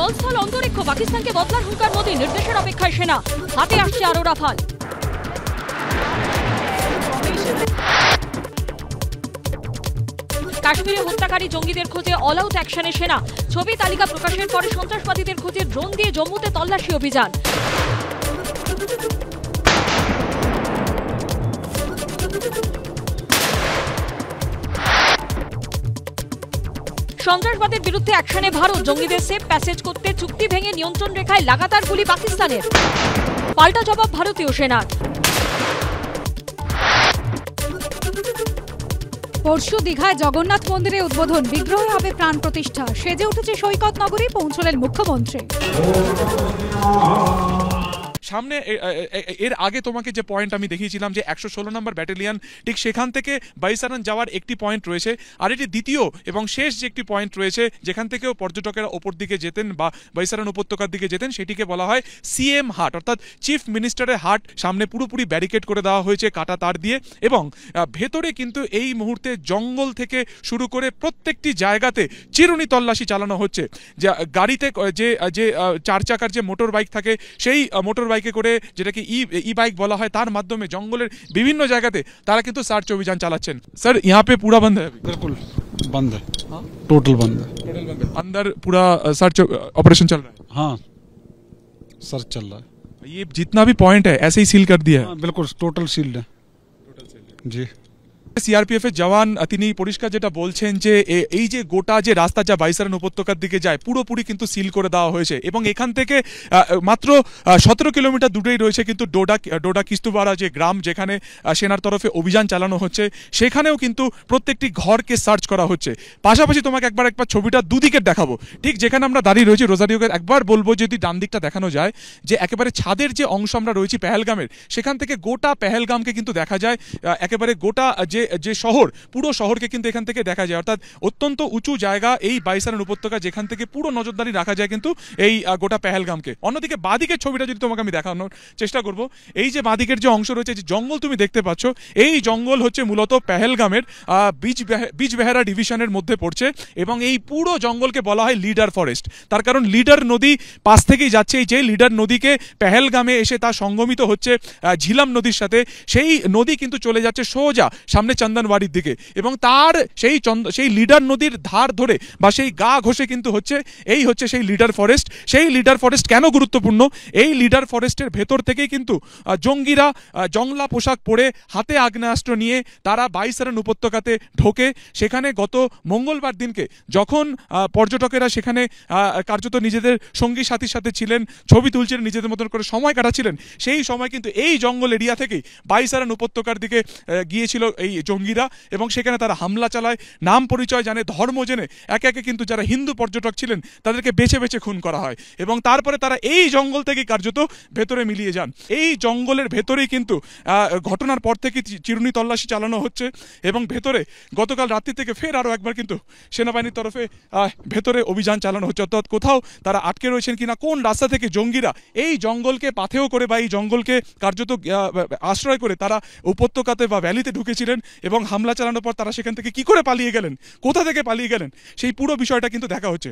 জলস্থল অন্তরিক্ষ পাকিস্তানকে বদলার হুঙ্কার মোদী, নির্দেশের অপেক্ষায় সেনা, হাতে আসছে আরো রাফাল। কাশ্মীরে হত্যাকারী জঙ্গিদের খোঁজে অল আউট অ্যাকশনে সেনা, ছবি তালিকা প্রকাশের পরে সন্ত্রাসবাদীদের খোঁজে ড্রোন দিয়ে জম্মুতে তল্লাশি অভিযান। সন্ত্রাসবাদের বিরুদ্ধে অ্যাকশনে ভারত, জঙ্গিদের সেফ প্যাসেজ করতে চুক্তি ভেঙে নিয়ন্ত্রণ রেখায় লাগাতার গুলি পাকিস্তানের, পাল্টা জবাব ভারতীয় সেনার। পরশু দীঘায় জগন্নাথ মন্দিরে উদ্বোধন, বিগ্রহে হবে প্রাণ প্রতিষ্ঠা, সেজে উঠেছে সৈকত নগরী, পৌঁছলেন মুখ্যমন্ত্রী। সামনে এর আগে তোমাকে যে পয়েন্ট আমি দেখিয়েছিলাম যে 116 নম্বর ব্যাটালিয়ন, ঠিক সেখান থেকে বাইসারান যাওয়ার একটি পয়েন্ট রয়েছে, আর এটি দ্বিতীয় এবং শেষ যে একটি পয়েন্ট রয়েছে যেখান থেকেও পর্যটকেরা ওপর দিকে যেতেন বা বাইসারান উপত্যকার দিকে যেতেন, সেটিকে বলা হয় সিএম হাট, অর্থাৎ চিফ মিনিস্টারের হাট। সামনে পুরোপুরি ব্যারিকেড করে দেওয়া হয়েছে কাটা তার দিয়ে, এবং ভেতরে কিন্তু এই মুহূর্তে জঙ্গল থেকে শুরু করে প্রত্যেকটি জায়গাতে চিরুনি তল্লাশি চালানো হচ্ছে। যা গাড়িতে যে 4 চাকার যে মোটর বাইক থাকে, সেই মোটর বাইকে করে, যেটাকে ই বাইক বলা হয়, তার মাধ্যমে জঙ্গলের বিভিন্ন জায়গাতে তারা কিন্তু সার্চ অভিযান চালাচ্ছেন। স্যার यहाँ पे पूरा बंद है? बिल्कुल बंद है, टोटल बंद है। अंदर पूरा सर्च ऑपरेशन चल रहा है? हाँ, सर्च चल रहा है। ये जितना भी पॉइंट है ऐसे ही सील कर दिया है? हाँ, बिल्कुल टोटल सील्ड है जी। সিআরপিএফ এর জওয়ান তিনি পরিষ্কার যেটা বলছেন যে এই যে গোটা যে রাস্তা যা বাইসারান উপত্যকার দিকে যায় পুরোপুরি কিন্তু সিল করে দেওয়া হয়েছে, এবং এখান থেকে মাত্র 17 কিলোমিটার দূরেই রয়েছে কিন্তু ডোডা কিস্তুবাড়া যে গ্রাম, যেখানে সেনার তরফে অভিযান চালানো হচ্ছে, সেখানেও কিন্তু প্রত্যেকটি ঘরকে সার্চ করা হচ্ছে। পাশাপাশি তোমাকে একবার ছবিটা দুদিকের দেখাবো, ঠিক যেখানে আমরা দাঁড়িয়ে রয়েছি রোজারিওকে একবার বলবো যদি ডান দিকটা দেখানো যায়, যে একেবারে ছাদের যে অংশ আমরা রয়েছি পেহেলগামের, সেখান থেকে গোটা পেহেলগামকে কিন্তু দেখা যায়, একেবারে গোটা যে শহর, পুরো শহরকে কিন্তু এখান থেকে দেখা যায়, অর্থাৎ অত্যন্ত উঁচু জায়গা এই বাইসারান উপত্যকা, যেখান থেকে পুরো নজরদারি রাখা যায় কিন্তু এই গোটা পেহেলগামকে। অন্যদিকে বাঁদিকের ছবিটা যদি তোমাকে আমি দেখানোর চেষ্টা করব, এই যে বাঁদিকের যে অংশ রয়েছে, যে জঙ্গল তুমি দেখতে পাচ্ছ, এই জঙ্গল হচ্ছে মূলত পেহেলগামের বিজবেহারা ডিভিশনের মধ্যে পড়ছে, এবং এই পুরো জঙ্গলকে বলা হয় লিডার ফরেস্ট। তার কারণ লিডার নদী পাশ থেকেই যাচ্ছে, এই যে লিডার নদীকে পেহেলগামে এসে তা সঙ্গমিত হচ্ছে ঝিলাম নদীর সাথে, সেই নদী কিন্তু চলে যাচ্ছে সোজা সামনে চন্দনবাড়ির দিকে, এবং তার সেই লিডার নদীর ধার ধরে বা সেই গা ঘষে কিন্তু হচ্ছে সেই লিডার ফরেস্ট। সেই লিডার ফরেস্ট কেন গুরুত্বপূর্ণ? এই লিডার ফরেস্টের ভেতর থেকেই কিন্তু জঙ্গিরা জংলা পোশাক পরে, হাতে আগ্নেয়াস্ত্র নিয়ে তারা বাইসারান উপত্যকাতে ঢোকে। সেখানে গত মঙ্গলবার দিনকে যখন পর্যটকেরা সেখানে কার্যত নিজেদের সঙ্গী সাথীর সাথে ছিলেন, ছবি তুলছিলেন, নিজেদের মতন করে সময় কাটাচ্ছিলেন, সেই সময় কিন্তু এই জঙ্গল এরিয়া থেকেই বাইসারান উপত্যকার দিকে গিয়েছিল এই জঙ্গিরা, এবং সেখানে তারা হামলা চালায়। নাম পরিচয় জানে, ধর্ম জেনে একে একে কিন্তু যারা হিন্দু পর্যটক ছিলেন তাদেরকে বেছে বেছে খুন করা হয়, এবং তারপরে তারা এই জঙ্গল থেকে কার্যত ভেতরে মিলিয়ে যান। এই জঙ্গলের ভেতরেই কিন্তু ঘটনার পর থেকে চিরুনি তল্লাশি চালানো হচ্ছে, এবং ভেতরে গতকাল রাত্রি থেকে ফের আরও একবার কিন্তু সেনাবাহিনীর তরফে ভেতরে অভিযান চালানো হচ্ছে, অর্থাৎ কোথাও তারা আটকে রয়েছেন কিনা, কোন রাস্তা থেকে জঙ্গিরা এই জঙ্গলকে পাথেয় করে বা এই জঙ্গলকে কার্যত আশ্রয় করে তারা উপত্যকাতে বা ভ্যালিতে ঢুকেছিলেন, এবং হামলা চালানোর পর তারা সেখান থেকে কি করে পালিয়ে গেলেন, কোথা থেকে পালিয়ে গেলেন, সেই পুরো বিষয়টা কিন্তু দেখা হচ্ছে।